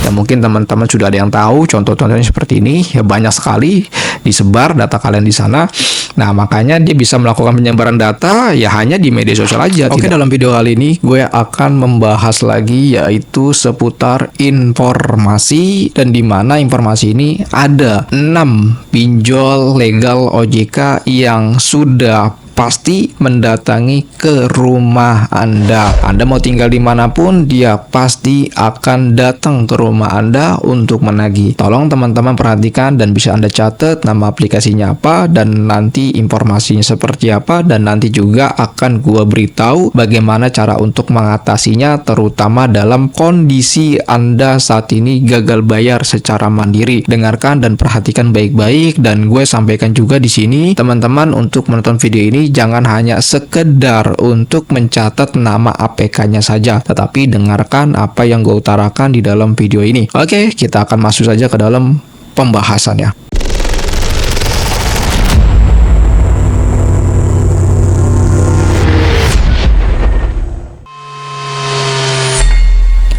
Ya mungkin teman-teman sudah ada yang tahu contoh-contohnya seperti ini. Ya banyak sekali disebar data kalian di sana. Nah, makanya dia bisa melakukan penyebaran data ya hanya di media sosial aja. Oke, dalam video kali ini gue akan membahas lagi yaitu seputar informasi, dan di mana informasi ini ada 6 pinjol legal OJK yang sudah pasti mendatangi ke rumah Anda. Anda mau tinggal dimanapun, dia pasti akan datang ke rumah Anda untuk menagih. Tolong teman-teman perhatikan dan bisa Anda catat nama aplikasinya apa dan nanti informasinya seperti apa, dan nanti juga akan gua beritahu bagaimana cara untuk mengatasinya, terutama dalam kondisi Anda saat ini gagal bayar secara mandiri. Dengarkan dan perhatikan baik-baik, dan gue sampaikan juga di sini teman-teman untuk menonton video ini jangan hanya sekedar untuk mencatat nama APK-nya saja, tetapi dengarkan apa yang gue utarakan di dalam video ini. Oke, kita akan masuk saja ke dalam pembahasannya.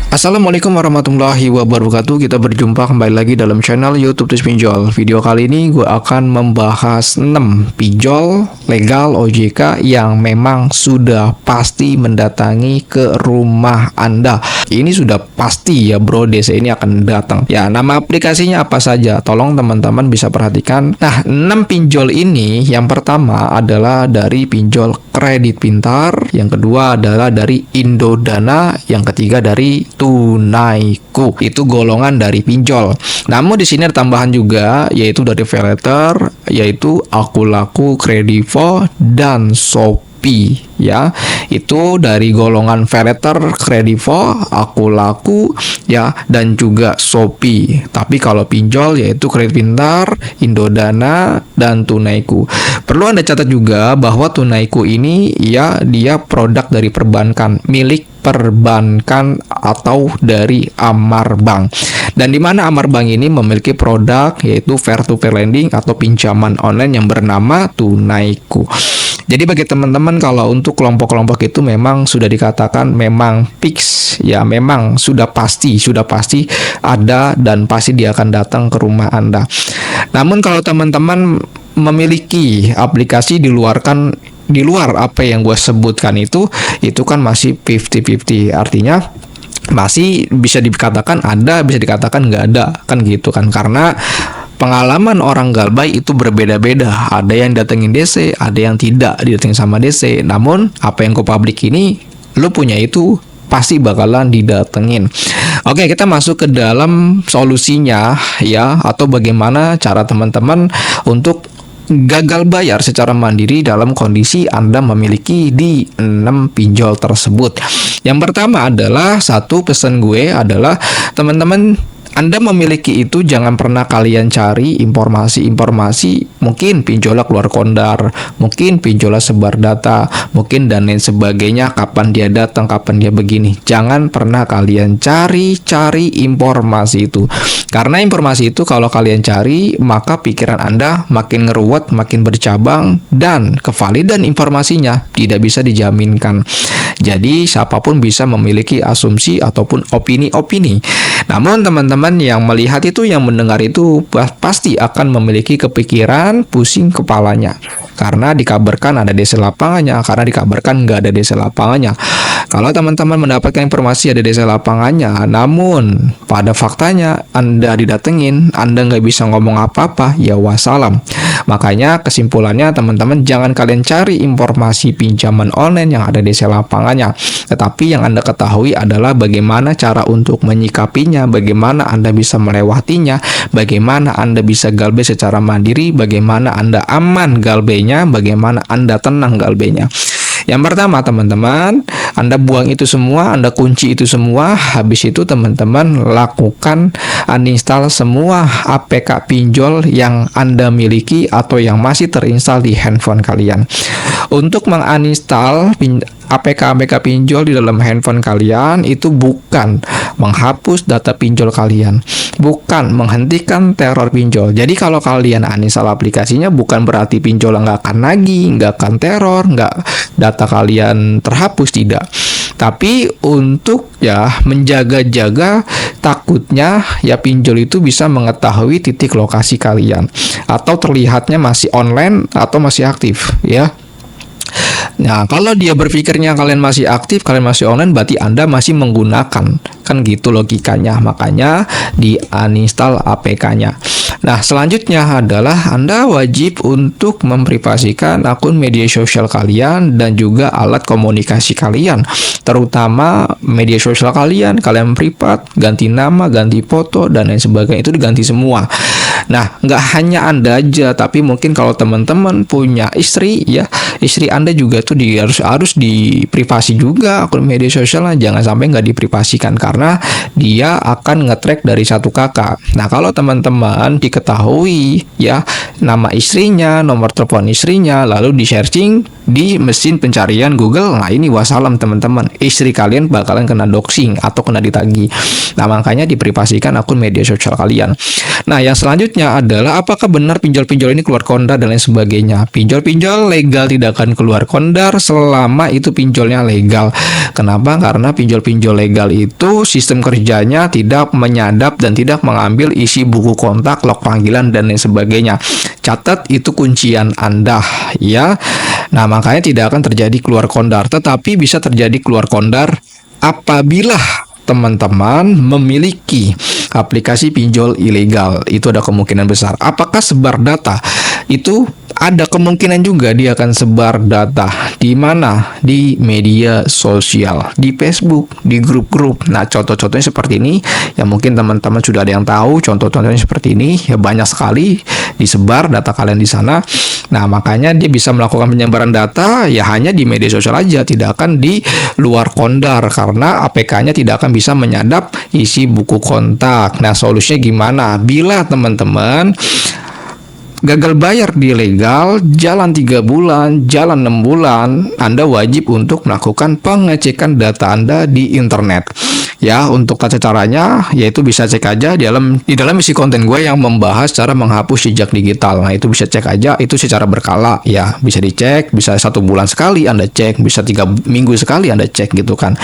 Assalamualaikum warahmatullahi wabarakatuh. Kita berjumpa kembali lagi dalam channel YouTube Tips Pinjol. Video kali ini gue akan membahas 6 pinjol legal OJK yang memang sudah pasti mendatangi ke rumah Anda. Ini sudah pasti ya bro, DC ini akan datang. Ya, nama aplikasinya apa saja? Tolong teman-teman bisa perhatikan. Nah, 6 pinjol ini, yang pertama adalah dari pinjol Kredit Pintar, yang kedua adalah dari Indodana, yang ketiga dari Tunaiku. Itu golongan dari pinjol. Namun di sini ada tambahan juga, yaitu dari Paylater, yaitu Akulaku, Kredivo, dan Shopee. Ya, itu dari golongan Paylater, Kredivo, Akulaku, ya, dan juga Shopee. Tapi kalau pinjol yaitu Kredit Pintar, Indodana, dan Tunaiku. Perlu Anda catat juga bahwa Tunaiku ini ya dia produk dari perbankan, milik perbankan atau dari Amar Bank. Dan di mana Amar Bank ini memiliki produk yaitu peer to peer lending atau pinjaman online yang bernama Tunaiku. Jadi bagi teman-teman, kalau untuk kelompok-kelompok itu memang sudah dikatakan memang fix, ya memang sudah pasti ada dan pasti dia akan datang ke rumah Anda. Namun kalau teman-teman memiliki aplikasi di luar apa yang gue sebutkan itu kan masih 50-50. Artinya masih bisa dikatakan ada, bisa dikatakan nggak ada, kan gitu kan, karena pengalaman orang galbay itu berbeda-beda. Ada yang datengin DC, ada yang tidak didatengin sama DC. Namun apa yang gue publik ini, lo punya itu pasti bakalan didatengin. Oke, kita masuk ke dalam solusinya ya, atau bagaimana cara teman-teman untuk gagal bayar secara mandiri dalam kondisi Anda memiliki di 6 pinjol tersebut. Yang pertama adalah, satu pesan gue adalah teman-teman, Anda memiliki itu jangan pernah kalian cari informasi mungkin pinjolnya keluar kondar, mungkin pinjolnya sebar data, mungkin dan lain sebagainya, kapan dia datang, kapan dia begini. Jangan pernah kalian cari informasi itu. Karena informasi itu kalau kalian cari, maka pikiran Anda makin ngeruwet, makin bercabang, dan kevalidan informasinya tidak bisa dijaminkan. Jadi siapapun bisa memiliki asumsi ataupun opini-opini. Namun teman-teman yang melihat itu, yang mendengar itu pasti akan memiliki kepikiran pusing kepalanya. Karena dikabarkan ada DC lapangannya, karena dikabarkan nggak ada DC lapangannya. Kalau teman-teman mendapatkan informasi ada DC lapangannya, namun pada faktanya Anda didatengin, Anda nggak bisa ngomong apa-apa, ya wassalam. Makanya kesimpulannya teman-teman, jangan kalian cari informasi pinjaman online yang ada DC lapangannya. Tetapi yang Anda ketahui adalah bagaimana cara untuk menyikapinya, bagaimana Anda bisa melewatinya, bagaimana Anda bisa galbay secara mandiri, bagaimana Anda aman galbaynya, bagaimana Anda tenang galbaynya. Yang pertama teman-teman, Anda buang itu semua, Anda kunci itu semua. Habis itu teman-teman lakukan uninstall semua APK pinjol yang Anda miliki atau yang masih terinstall di handphone kalian. Untuk menguninstall APK pinjol di dalam handphone kalian itu bukan menghapus data pinjol kalian, bukan menghentikan teror pinjol. Jadi kalau kalian uninstall aplikasinya bukan berarti pinjol nggak akan nagih, nggak akan teror, nggak data kalian terhapus, tidak. Tapi untuk ya menjaga-jaga, takutnya ya pinjol itu bisa mengetahui titik lokasi kalian atau terlihatnya masih online atau masih aktif ya. Nah, kalau dia berpikirnya kalian masih aktif, kalian masih online, berarti Anda masih menggunakan. Kan gitu logikanya. Makanya di uninstall APK-nya. Nah, selanjutnya adalah Anda wajib untuk memprivasikan akun media sosial kalian dan juga alat komunikasi kalian. Terutama media sosial kalian privat, ganti nama, ganti foto, dan lain sebagainya. Itu diganti semua. Nah, nggak hanya Anda aja, tapi mungkin kalau teman-teman punya istri, ya, istri Anda juga tuh harus diprivasi juga akun media sosialnya. Jangan sampai nggak diprivasikan karena dia akan nge-track dari satu kakak. Nah, kalau teman-teman diketahui ya nama istrinya, nomor telepon istrinya, lalu di-searching di mesin pencarian Google, nah ini wassalam teman-teman, istri kalian bakalan kena doxing atau kena ditagih. Nah, makanya diprivasikan akun media sosial kalian. Nah, yang selanjutnya adalah apakah benar pinjol-pinjol ini keluar kondar dan lain sebagainya. Pinjol-pinjol legal tidak akan keluar kondar selama itu pinjolnya legal. Kenapa? Karena pinjol-pinjol legal itu sistem kerjanya tidak menyadap dan tidak mengambil isi buku kontak, log panggilan, dan lain sebagainya. Catat itu kuncian Anda ya. Nah, makanya tidak akan terjadi keluar kondar, tetapi bisa terjadi keluar kondar apabila teman-teman memiliki aplikasi pinjol ilegal. Itu ada kemungkinan besar. Apakah sebar data? Itu ada kemungkinan juga dia akan sebar data di mana? Di media sosial, di Facebook, di grup-grup. Nah, contoh-contohnya seperti ini. Ya mungkin teman-teman sudah ada yang tahu contoh-contohnya seperti ini. Ya banyak sekali disebar data kalian di sana. Nah, makanya dia bisa melakukan penyebaran data ya hanya di media sosial aja, tidak akan di luar kondar karena APK-nya tidak akan bisa menyadap isi buku kontak. Nah, solusinya gimana? Bila teman-teman gagal bayar di legal, jalan 3 bulan, jalan 6 bulan, Anda wajib untuk melakukan pengecekan data Anda di internet. Ya, untuk tata caranya yaitu bisa cek aja di dalam isi konten gue yang membahas cara menghapus jejak digital. Nah, itu bisa cek aja, itu secara berkala ya, bisa dicek, bisa 1 bulan sekali Anda cek, bisa 3 minggu sekali Anda cek gitu kan.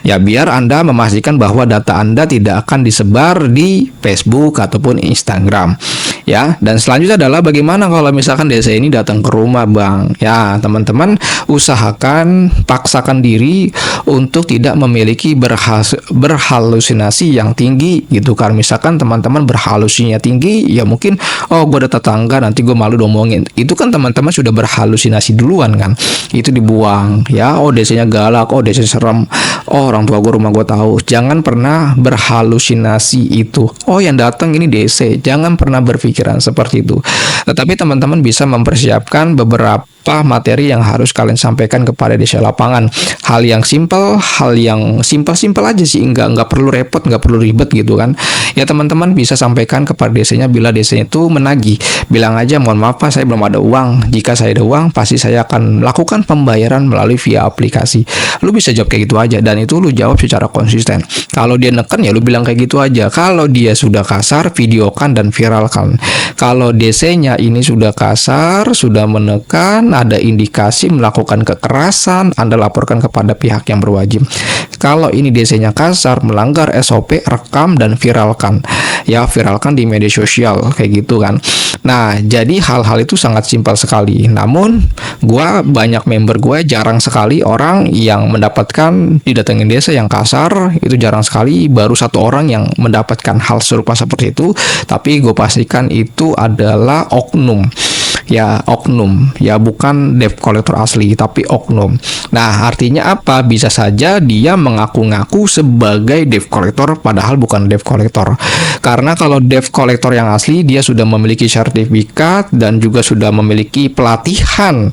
Ya, biar Anda memastikan bahwa data Anda tidak akan disebar di Facebook ataupun Instagram. Ya, dan selanjutnya adalah bagaimana kalau misalkan DC ini datang ke rumah, Bang. Ya, teman-teman usahakan paksakan diri untuk tidak memiliki berhalusinasi yang tinggi gitu kan. Misalkan teman-teman berhalusinasinya tinggi, ya mungkin gue ada tetangga nanti gue malu ngomongin. Itu kan teman-teman sudah berhalusinasi duluan kan. Itu dibuang ya. DC-nya galak, DC serem. Orang tua gue, rumah gue tahu. Jangan pernah berhalusinasi itu. Yang datang ini DC. Jangan pernah berpikiran seperti itu. Tetapi teman-teman bisa mempersiapkan beberapa materi yang harus kalian sampaikan kepada DC lapangan. Hal yang simpel aja sih, nggak perlu repot, nggak perlu ribet gitu kan. Ya, teman-teman bisa sampaikan kepada DC-nya bila DC-nya itu menagih. Bilang aja, mohon maaf Pak, saya belum ada uang. Jika saya ada uang, pasti saya akan melakukan pembayaran melalui via aplikasi. Lu bisa jawab kayak gitu aja, dan itu lu jawab secara konsisten. Kalau dia neken ya lu bilang kayak gitu aja. Kalau dia sudah kasar, videokan dan viralkan. Kalau DC-nya ini sudah kasar, sudah menekan, ada indikasi melakukan kekerasan, Anda laporkan kepada pihak yang berwajib. Kalau ini DC-nya kasar, melanggar SOP, rekam dan viralkan. Ya, viralkan di media sosial kayak gitu kan. Nah, jadi hal-hal itu sangat simpel sekali. Namun, banyak member gue jarang sekali orang yang mendapatkan didatengin DC yang kasar, itu jarang sekali. Baru 1 orang yang mendapatkan hal serupa seperti itu, tapi gue pastikan itu adalah oknum. Ya, oknum. Ya, bukan debt collector asli, tapi oknum. Nah, artinya apa? Bisa saja dia mengaku-ngaku sebagai debt collector padahal bukan debt collector. Karena kalau debt collector yang asli, dia sudah memiliki sertifikat dan juga sudah memiliki pelatihan.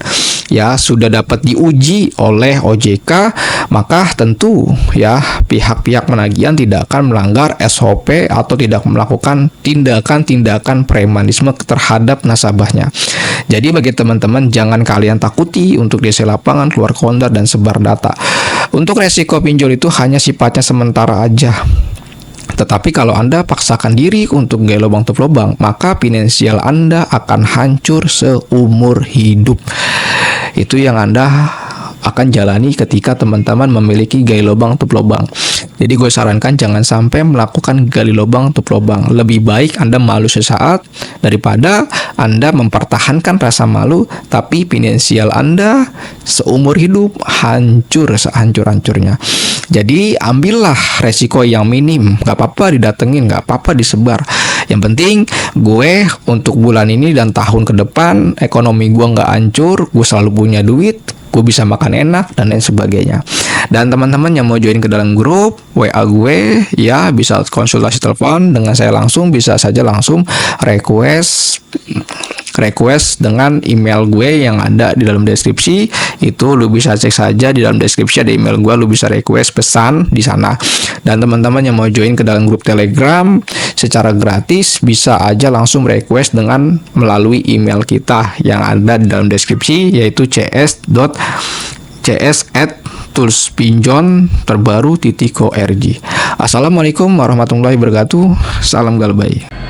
Ya, sudah dapat diuji oleh OJK, maka tentu ya pihak-pihak penagihan tidak akan melanggar SOP atau tidak melakukan tindakan-tindakan premanisme terhadap nasabahnya. Jadi bagi teman-teman, jangan kalian takuti untuk DC lapangan, keluar kondar, dan sebar data. Untuk resiko pinjol itu hanya sifatnya sementara aja. Tetapi kalau Anda paksakan diri untuk gaya lubang tutup lubang, maka finansial Anda akan hancur seumur hidup. Itu yang Anda akan jalani ketika teman-teman memiliki gali lubang tutup lubang. Jadi gue sarankan jangan sampai melakukan gali lubang tutup lubang. Lebih baik Anda malu sesaat daripada Anda mempertahankan rasa malu tapi finansial Anda seumur hidup hancur sehancur-hancurnya. Jadi ambillah resiko yang minim. Gak apa-apa didatengin, gak apa-apa disebar. Yang penting gue untuk bulan ini dan tahun ke depan ekonomi gue gak hancur, gue selalu punya duit, gue bisa makan enak dan lain sebagainya. Dan teman-teman yang mau join ke dalam grup WA gue, ya bisa konsultasi telepon dengan saya langsung, bisa saja langsung request dengan email gue yang ada di dalam deskripsi. Itu lu bisa cek saja di dalam deskripsi ada email gue, lu bisa request pesan di sana. Dan teman-teman yang mau join ke dalam grup Telegram secara gratis bisa aja langsung request dengan melalui email kita yang ada di dalam deskripsi, yaitu cs@toolspinjon.org. Assalamualaikum warahmatullahi wabarakatuh. Salam galbay.